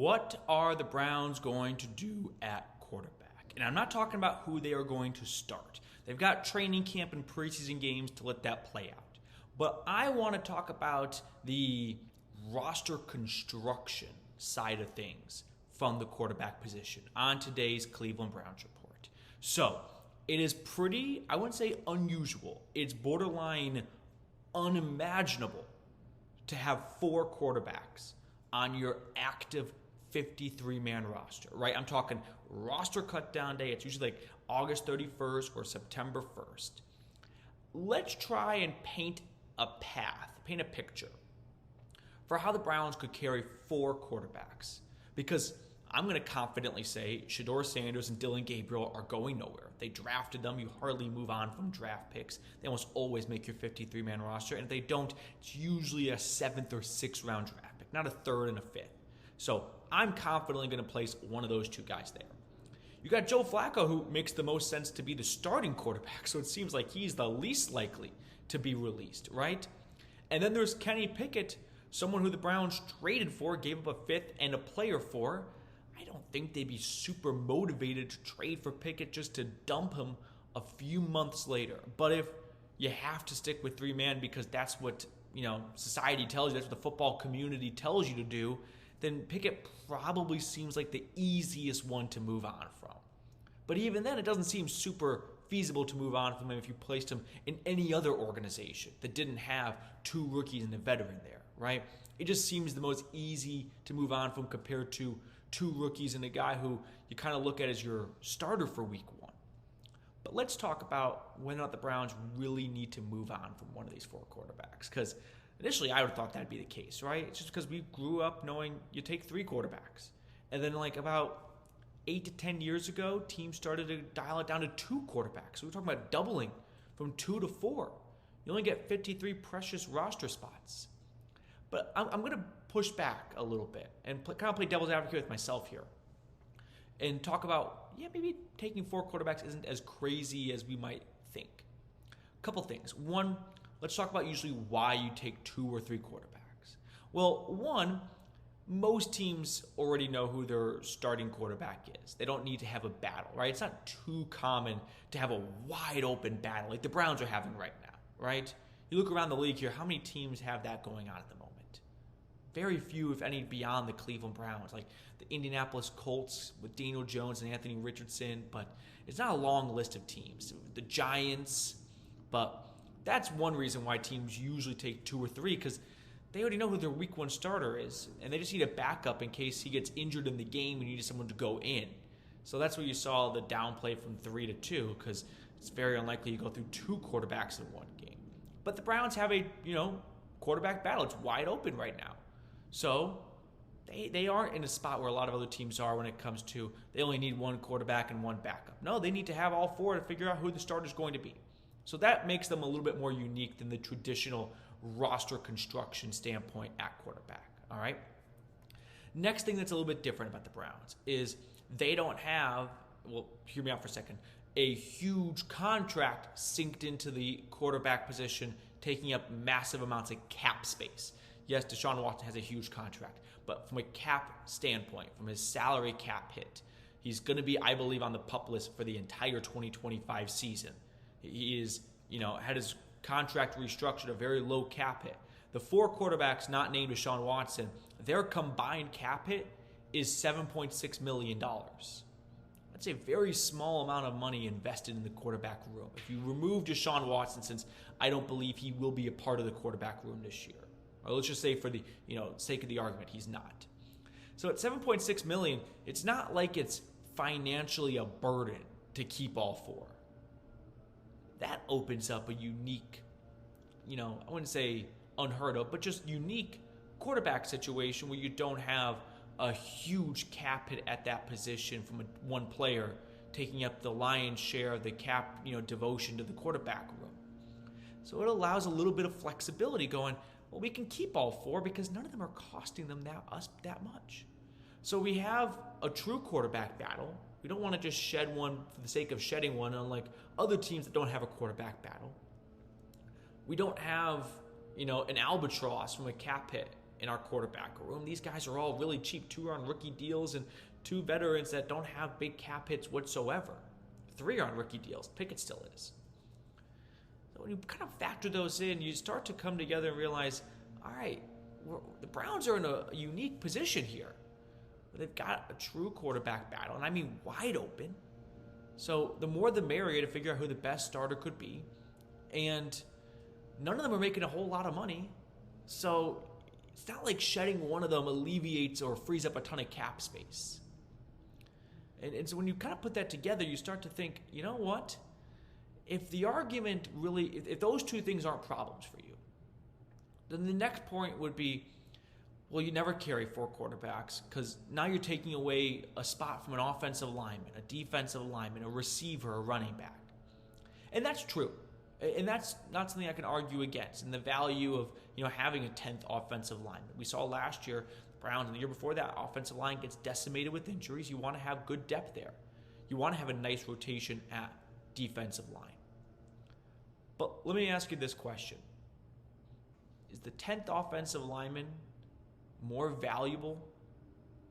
What are the Browns going to do at quarterback? And I'm not talking about who they are going to start. They've got training camp and preseason games to let that play out. But I want to talk about the roster construction side of things from the quarterback position on today's Cleveland Browns report. So, it is pretty, I wouldn't say unusual, it's borderline unimaginable to have 4 quarterbacks on your active 53-man roster, right? I'm talking roster cut down day. It's usually like August 31st or September 1st. Let's try and paint a picture for how the Browns could carry 4 quarterbacks. Because I'm going to confidently say Shedeur Sanders and Dillon Gabriel are going nowhere. They drafted them. You hardly move on from draft picks. They almost always make your 53-man roster. And if they don't, it's usually a 7th or 6th round draft pick, not a 3rd and a 5th. So I'm confidently going to place one of those 2 guys there. You got Joe Flacco, who makes the most sense to be the starting quarterback. So it seems like he's the least likely to be released, right? And then there's Kenny Pickett, someone who the Browns traded for, gave up a 5th and a player for. I don't think they'd be super motivated to trade for Pickett just to dump him a few months later. But if you have to stick with 3-man because that's what, society tells you, that's what the football community tells you to do, then Pickett probably seems like the easiest one to move on from. But even then, it doesn't seem super feasible to move on from him if you placed him in any other organization that didn't have 2 rookies and a veteran there, right? It just seems the most easy to move on from compared to 2 rookies and a guy who you kind of look at as your starter for week 1. But let's talk about whether or not the Browns really need to move on from one of these 4 quarterbacks. Because initially I would have thought that'd be the case, right? It's just because we grew up knowing you take 3 quarterbacks. And then like about 8 to 10 years ago, teams started to dial it down to 2 quarterbacks. So we're talking about doubling from 2 to 4. You only get 53 precious roster spots. But I'm going to push back a little bit and kind of play devil's advocate with myself here and talk about, maybe taking 4 quarterbacks isn't as crazy as we might think. A couple things. One, let's talk about usually why you take 2 or 3 quarterbacks. Well, one, most teams already know who their starting quarterback is. They don't need to have a battle, right? It's not too common to have a wide open battle like the Browns are having right now, right? You look around the league here, how many teams have that going on at the moment? Very few, if any, beyond the Cleveland Browns, like the Indianapolis Colts with Daniel Jones and Anthony Richardson, but it's not a long list of teams. The Giants, but that's one reason why teams usually take 2 or 3, because they already know who their week 1 starter is, and they just need a backup in case he gets injured in the game and you need someone to go in. So that's where you saw the downplay from 3 to 2, because it's very unlikely you go through 2 quarterbacks in one game. But the Browns have a, quarterback battle. It's wide open right now. So they aren't in a spot where a lot of other teams are when it comes to they only need 1 quarterback and 1 backup. No, they need to have all 4 to figure out who the starter is going to be. So that makes them a little bit more unique than the traditional roster construction standpoint at quarterback. All right. Next thing that's a little bit different about the Browns is they don't have, well, hear me out for a second, a huge contract synced into the quarterback position, taking up massive amounts of cap space. Yes, Deshaun Watson has a huge contract, but from a cap standpoint, from his salary cap hit, he's going to be, I believe, on the PUP list for the entire 2025 season. He is, had his contract restructured, a very low cap hit. The 4 quarterbacks not named Deshaun Watson, their combined cap hit is $7.6 million. That's a very small amount of money invested in the quarterback room. If you remove Deshaun Watson, since I don't believe he will be a part of the quarterback room this year, or let's just say for the sake of the argument, he's not. So at $7.6 million, it's not like it's financially a burden to keep all 4. That opens up a unique, I wouldn't say unheard of, but just unique quarterback situation where you don't have a huge cap hit at that position from one player taking up the lion's share of the cap, devotion to the quarterback room. So it allows a little bit of flexibility going, well, we can keep all 4 because none of them are costing them us that much. So we have a true quarterback battle. We don't want to just shed one for the sake of shedding one, unlike other teams that don't have a quarterback battle. We don't have, an albatross from a cap hit in our quarterback room. These guys are all really cheap 2-year rookie deals and 2 veterans that don't have big cap hits whatsoever. 3 on rookie deals. Pickett still is. So when you kind of factor those in, you start to come together and realize, all right, the Browns are in a unique position here. They've got a true quarterback battle, and I mean wide open. So the more the merrier to figure out who the best starter could be. And none of them are making a whole lot of money. So it's not like shedding one of them alleviates or frees up a ton of cap space. And so when you kind of put that together, you start to think, you know what? If the argument really, if those 2 things aren't problems for you, then the next point would be, well, you never carry 4 quarterbacks because now you're taking away a spot from an offensive lineman, a defensive lineman, a receiver, a running back. And that's true. And that's not something I can argue against. And the value of having a 10th offensive lineman. We saw last year, the Browns, and the year before that, offensive line gets decimated with injuries. You want to have good depth there. You want to have a nice rotation at defensive line. But let me ask you this question. Is the 10th offensive lineman more valuable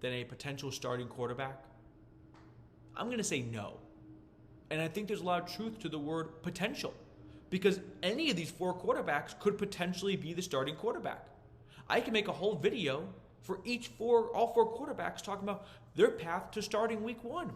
than a potential starting quarterback? I'm going to say no. And I think there's a lot of truth to the word potential. Because any of these 4 quarterbacks could potentially be the starting quarterback. I can make a whole video for all 4 quarterbacks talking about their path to starting week 1.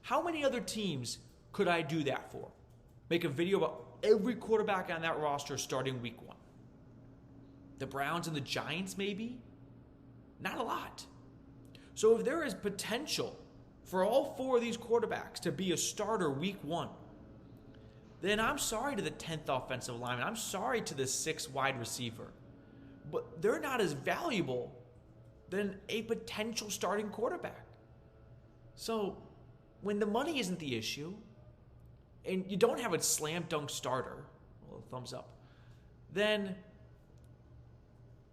How many other teams could I do that for? Make a video about every quarterback on that roster starting week 1. The Browns and the Giants, maybe? Not a lot. So if there is potential for all 4 of these quarterbacks to be a starter week 1, then I'm sorry to the 10th offensive lineman. I'm sorry to the 6th wide receiver. But they're not as valuable than a potential starting quarterback. So when the money isn't the issue, and you don't have a slam dunk starter, well, thumbs up, then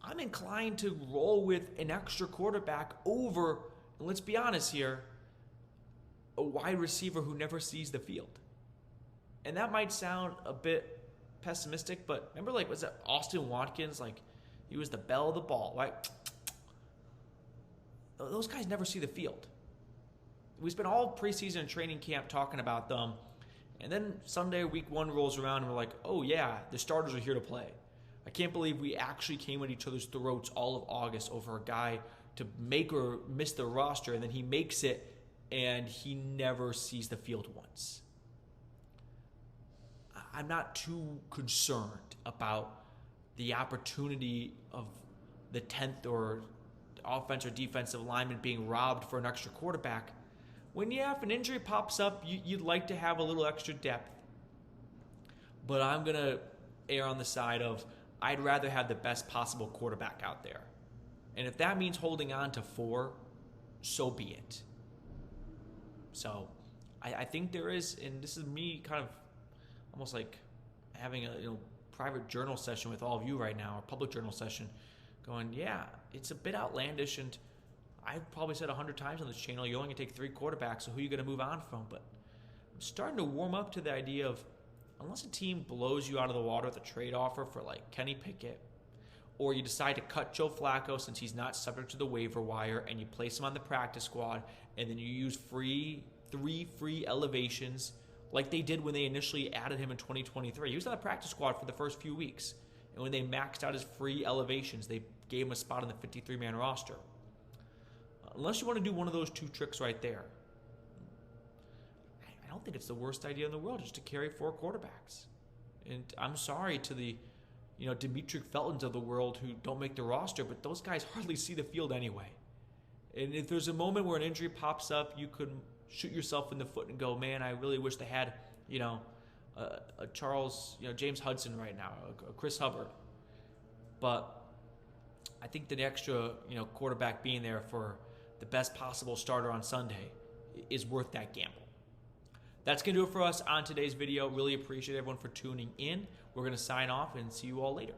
I'm inclined to roll with an extra quarterback over, and let's be honest here, a wide receiver who never sees the field. And that might sound a bit pessimistic, but remember, was it Austin Watkins? He was the belle of the ball, right? Those guys never see the field. We spent all preseason and training camp talking about them, and then Sunday, week 1 rolls around, and we're like, oh yeah, the starters are here to play. I can't believe we actually came at each other's throats all of August over a guy to make or miss the roster, and then he makes it, and he never sees the field once. I'm not too concerned about the opportunity of the 10th or offense or defensive lineman being robbed for an extra quarterback. When if an injury pops up, you'd like to have a little extra depth. But I'm going to err on the side of I'd rather have the best possible quarterback out there. And if that means holding on to 4, so be it. So I think there is, and this is me kind of almost like having a private journal session with all of you right now, or public journal session, going, yeah, it's a bit outlandish, and I've probably said 100 times on this channel, you're only going to take 3 quarterbacks, so who are you going to move on from? But I'm starting to warm up to the idea of, unless a team blows you out of the water with a trade offer for Kenny Pickett, or you decide to cut Joe Flacco since he's not subject to the waiver wire, and you place him on the practice squad, and then you use 3 free elevations like they did when they initially added him in 2023. He was on the practice squad for the first few weeks. And when they maxed out his free elevations, they gave him a spot on the 53-man roster. Unless you want to do one of those 2 tricks right there, I don't think it's the worst idea in the world just to carry 4 quarterbacks. And I'm sorry to the Demetric Feltons of the world who don't make the roster, but those guys hardly see the field anyway. And if there's a moment where an injury pops up, you could shoot yourself in the foot and go, man, I really wish they had, a Charles, James Hudson right now, a Chris Hubbard. But I think the extra, quarterback being there for the best possible starter on Sunday is worth that gamble. That's going to do it for us on today's video. Really appreciate everyone for tuning in. We're going to sign off and see you all later.